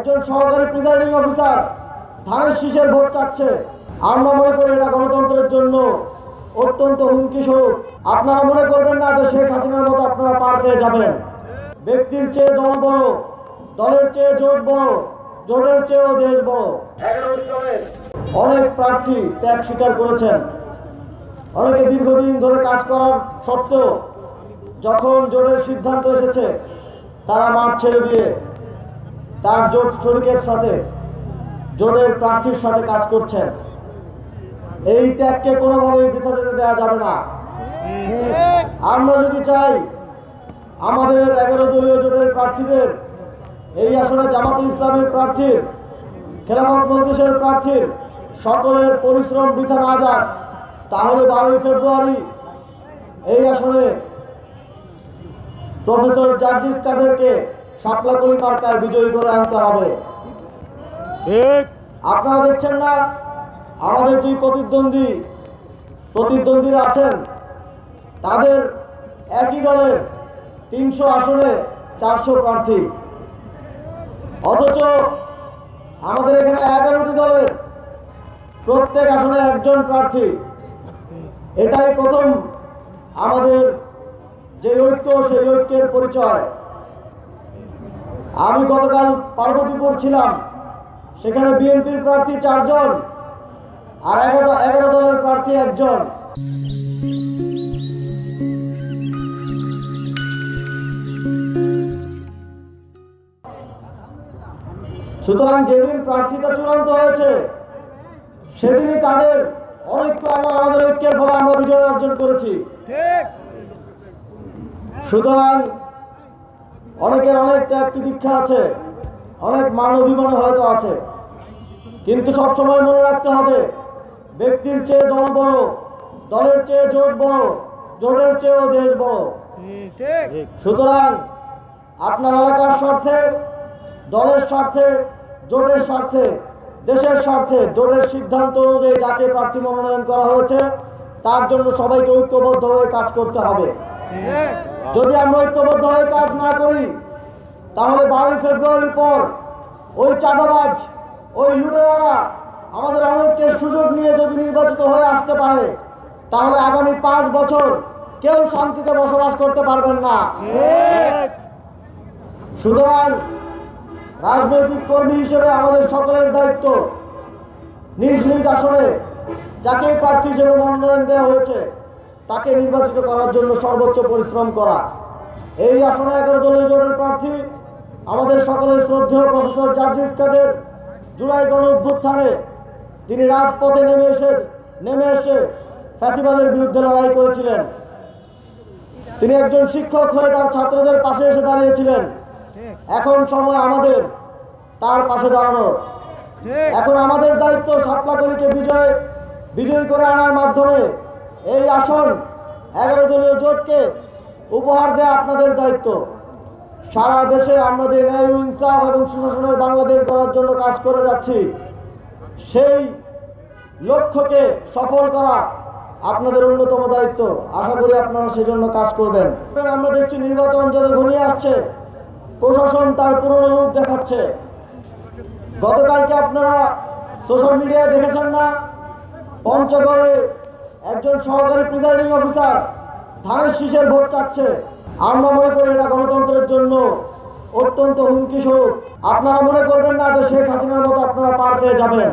একজন সহকারী presiding officer ধানের শীষের ভোট চাচ্ছে। আমরা মনে করি এটা গণতন্ত্রের জন্য অত্যন্ত হুমকি স্বরূপ। আপনারা মনে করবেন না যে শেখ হাসিনার মতো আপনারা পার পেয়ে যাবেন। ব্যক্তির চেয়ে দল বড়, দলের চেয়ে জোট বড়, জোটের চেয়েও দেশ বড়। 11টি দলের অনেক প্রার্থী ত্যাগ স্বীকার করেছেন। অনেকে দীর্ঘদিন ধরে কাজ করার সত্ত্বেও যখন জোটের সিদ্ধান্ত এসেছে তারা মাঠ ছেড়ে দিয়ে তার জোট শরিকের সাথে, জোটের প্রার্থীর সাথে কাজ করছেন। এই ত্যাগকে কোনোভাবেই বৃথা যেতে দেওয়া যাবে না। আমরা যদি চাই আমাদের 11 দলীয় জোটের প্রার্থীদের এই আসনে জামাতুল ইসলামের প্রার্থীর, খেলাফত মজলিসের প্রার্থীর সকলের পরিশ্রম বৃথা না যাক, তাহলে 12ই ফেব্রুয়ারি এই আসনে প্রফেসর জার্জিস কাদেরকে শাপলাকলি মার্কায় বিজয়ী করে আনতে হবে। আপনারা দেখছেন না আমাদের যে প্রতিদ্বন্দ্বীরা আছেন তাদের একই দলের 300 আসনে 400 প্রার্থী, অথচ আমাদের এখানে 11টি দলের প্রত্যেক আসনে একজন প্রার্থী। এটাই প্রথম আমাদের যে ঐক্য, সেই ঐক্যের পরিচয়। আমি গতকাল পার্বতীপুর ছিলাম, সেখানে বিএনপির প্রার্থী 4 জন আর 11 দলের প্রার্থী 1 জন। সুতরাং যেদিন প্রার্থীতা চূড়ান্ত হয়েছে সেদিনই তাদের অনৈক্য এবং আমাদের ঐক্যের ফলে আমরা বিজয় অর্জন করেছি। সুতরাং অনেকের অনেক ত্যাগ তিতিক্ষা আছে, অনেক মান অভিমান হয়তো আছে, কিন্তু সবসময় মনে রাখতে হবে ব্যক্তির চেয়ে দল বড়, দলের চেয়ে জোট বড়, জোটের চেয়েও দেশ বড়। সুতরাং আপনার এলাকার স্বার্থে, দলের স্বার্থে, জোটের স্বার্থে, দেশের স্বার্থে জোটের সিদ্ধান্ত অনুযায়ী যাকে প্রার্থী মনোনয়ন করা হয়েছে তার জন্য সবাইকে ঐক্যবদ্ধ হয়ে কাজ করতে হবে। যদি আমরা ঐক্যবদ্ধ হয়ে কাজ না করি তাহলে 12ই ফেব্রুয়ারির পর ওই চাঁদাবাজ, ওই লুটেরারা আমাদের অনৈক্যের সুযোগ নিয়ে যদি নির্বাচিত হয়ে আসতে পারে তাহলে আগামী 5 বছর কেউ শান্তিতে বসবাস করতে পারবেন না। সুতরাং রাজনৈতিক কর্মী হিসেবে আমাদের সকলের দায়িত্ব নিজ নিজ আসনে যাকে প্রার্থী হিসেবে মনোনয়ন দেওয়া হয়েছে তাকে নির্বাচিত করার জন্য সর্বোচ্চ পরিশ্রম করা। এই আসনে 11 দলীয় জোটের প্রার্থী আমাদের সকলের শ্রদ্ধেয় প্রফেসর জার্জিস কাদের জুলাই গণ অভ্যুত্থানে তিনি রাজপথে নেমে এসে ফ্যাসিবাদের বিরুদ্ধে লড়াই করেছিলেন। তিনি একজন শিক্ষক হয়ে তার ছাত্রদের পাশে এসে দাঁড়িয়েছিলেন। এখন সময় আমাদের তার পাশে দাঁড়ানোর। এখন আমাদের দায়িত্ব শাপলাকলিকে বিজয়ী করে আনার মাধ্যমে এই আসন 11 দলীয় জোটকে উপহার দেওয়া আপনাদের দায়িত্ব। সারা দেশে আমরা যে ন্যায়, ইনসাফ এবং সুশাসনের বাংলাদেশ গড়ার জন্য কাজ করে যাচ্ছি, সেই লক্ষ্যকে সফল করা আপনাদের অন্যতম দায়িত্ব। আশা করি আপনারা সেজন্য কাজ করবেন। আমরা দেখছি নির্বাচন যত ঘনিয়ে আসছে প্রশাসন তার পুরনো রূপ দেখাচ্ছে। গতকালকে আপনারা সোশ্যাল মিডিয়ায় দেখেছেন না, পঞ্চগড়ে একজন সহকারী প্রিজাইডিং অফিসার ধানের শীষের ভোট চাচ্ছে। আমরা মনে করি এটা গণতন্ত্রের জন্য অত্যন্ত হুমকি স্বরূপ। আপনারা মনে করবেন না যে শেখ হাসিনার মতো আপনারা পার পেয়ে যাবেন।